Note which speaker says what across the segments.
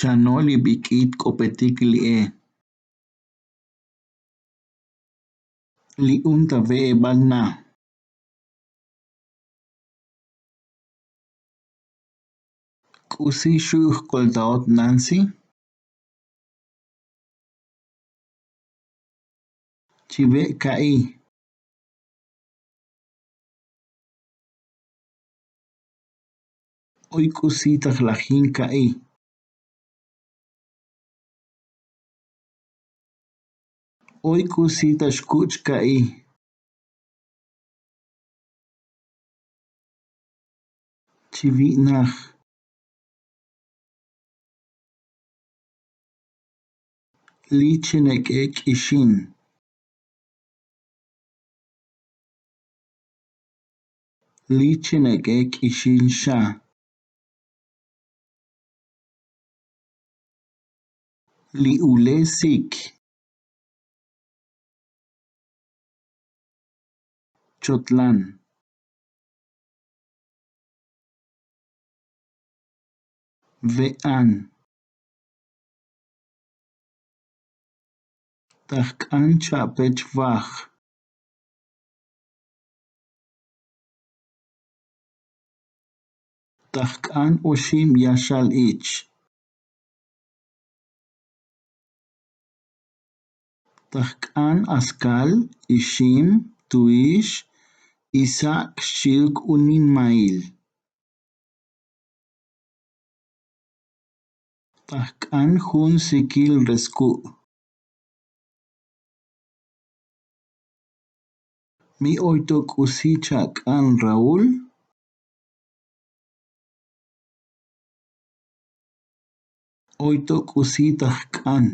Speaker 1: Chanoli bik'it k'opetik li'e. Li'unta ve'e balna. K'usi xuyuq koltaot Nancy. Chive ka'i. Oy k'usitaq lajin ka'i. Oy k'usita xkuch ka'i. Chivi'naj. Liche nek'e k'ixin. Liche nek'e k'ixin xa. Li'ule sik. Chotlan. Ve'an. Tajk'an cha'pech vaj. Tajk'an oxim yaxal ich. Tajk'an askal, ixim, tu'ish, Isaac xchilk unin mail. Tajk'an jun sikil resku'. Mi oyto k'usi cha'k'an Raúl. Oyto k'usi tajk'an.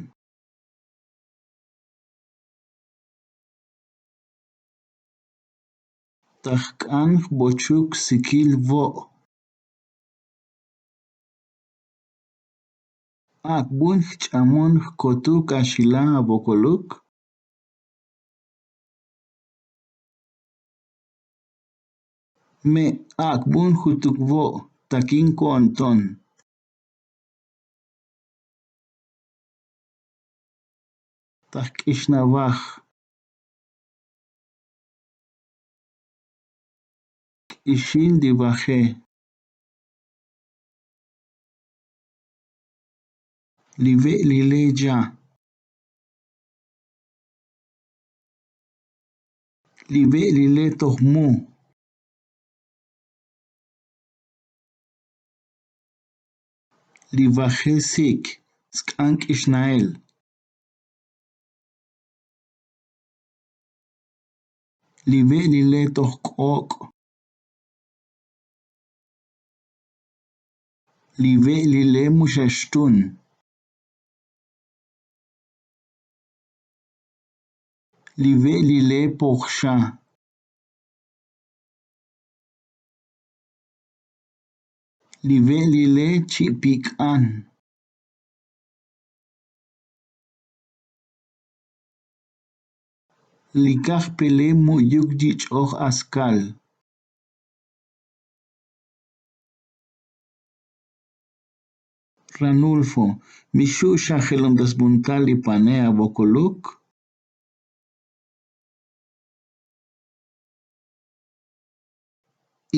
Speaker 1: Tajk'an bochuk sikil vo'. Akb'un ch'amon kotuk axila' abokoluk. Me akb'un jutuk vo' takin ko'onton. Tajk'ixnab'aj. K'ixin dib'aje. Libe' lile ya. Libe' lile tohmu. Lib'aje sik. Sk'an k'ixna'el. Libe' lile tojk'ok'. Libe' lile muxaxtun. Libe' lile poqxa. Libe' lile chi'pik'an. Likaj pele mu'yuk yich'oj askal. Ranulfo, mixu'xa jelontasmuntal lipanea abokoluk.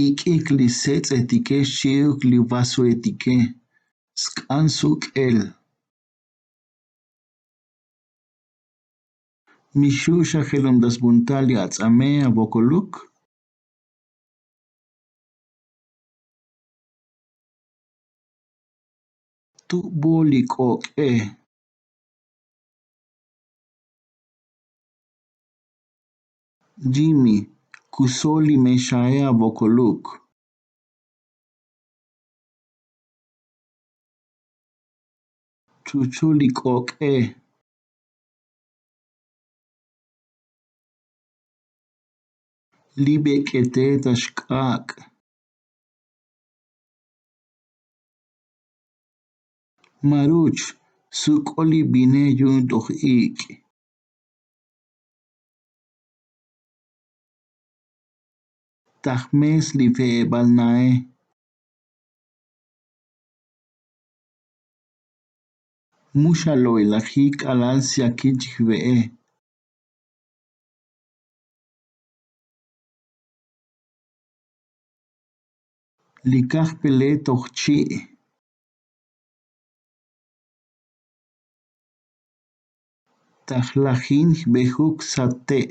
Speaker 1: Ik'ik li setz' etike xchi'uk li vaso etike. Sk'an suk'el. Mixu'xa jelontasmuntal li atz'amej abokoluk. Tu'bo li k'ok'ej. Jimmy, kuso li mexa'ej abokoluk. Chuchu li k'ok'ej. Li b'ek'etej taxk'ak'. Maruch, suk'o li b'inej yun t'uj ik'. Tajmes li ve'eb'al na'ej. Muxaloy lajik alal siakich ve'e. Likaj pele toqchi. Tajlajin bejuk sate.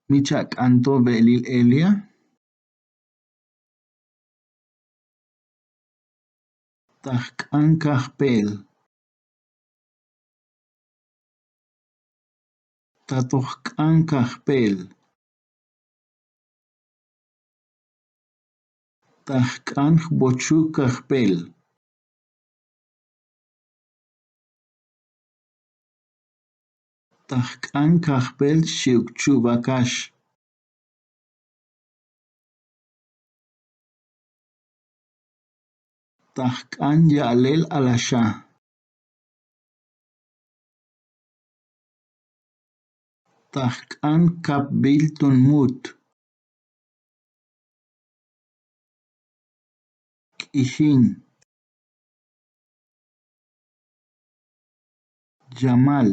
Speaker 1: Michak anto belil elia. Tajkan kajpel. Tatojkan kajpel. Tajkan bochu kajpel. Tajkan kajpel shiukchu bakash. Tajkan yalel alasha. Tajkan kapbil tunmut. K'ishin. Yamal.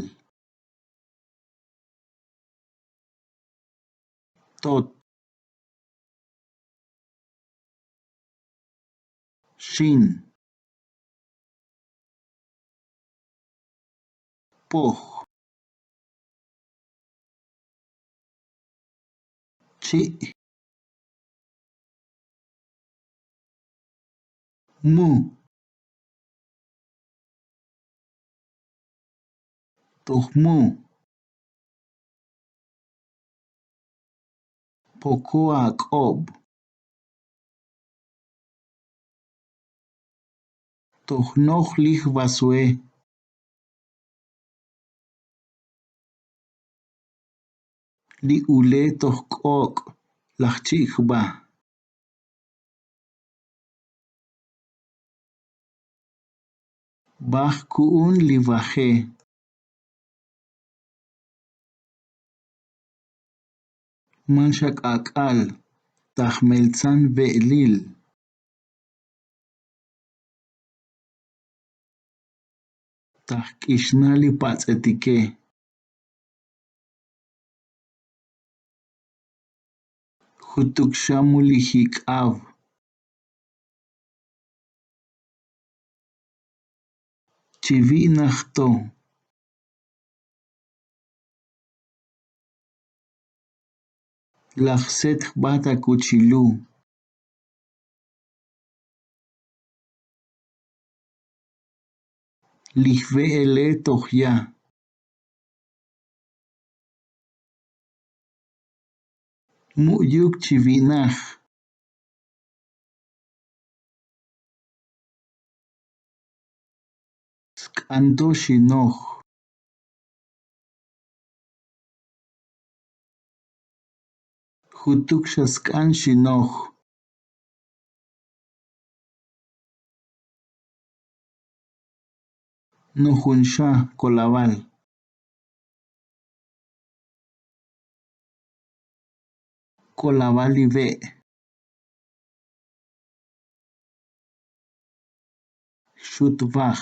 Speaker 1: Tot. Shin. Poj. Chi. Mu. Tojmu. Pokoa k'ob. Tojnoj lij basue. Li ule tojk'ok lajchikba. Baj ku'un li baje. Manshak ak'al. Tajmeltzan be'lil. Tajk'ishna li patz'etike. Jutukshamu li jik'aw. Chivinaj to. Lajset bata kuchilu. Lij ve'ele tojya. Mu'yuk chivinaj. Sk'anto xinoj. Jutuksha sk'an xinoj. Nojunsha kolabal. Kolabal li ve'. Xutbaj.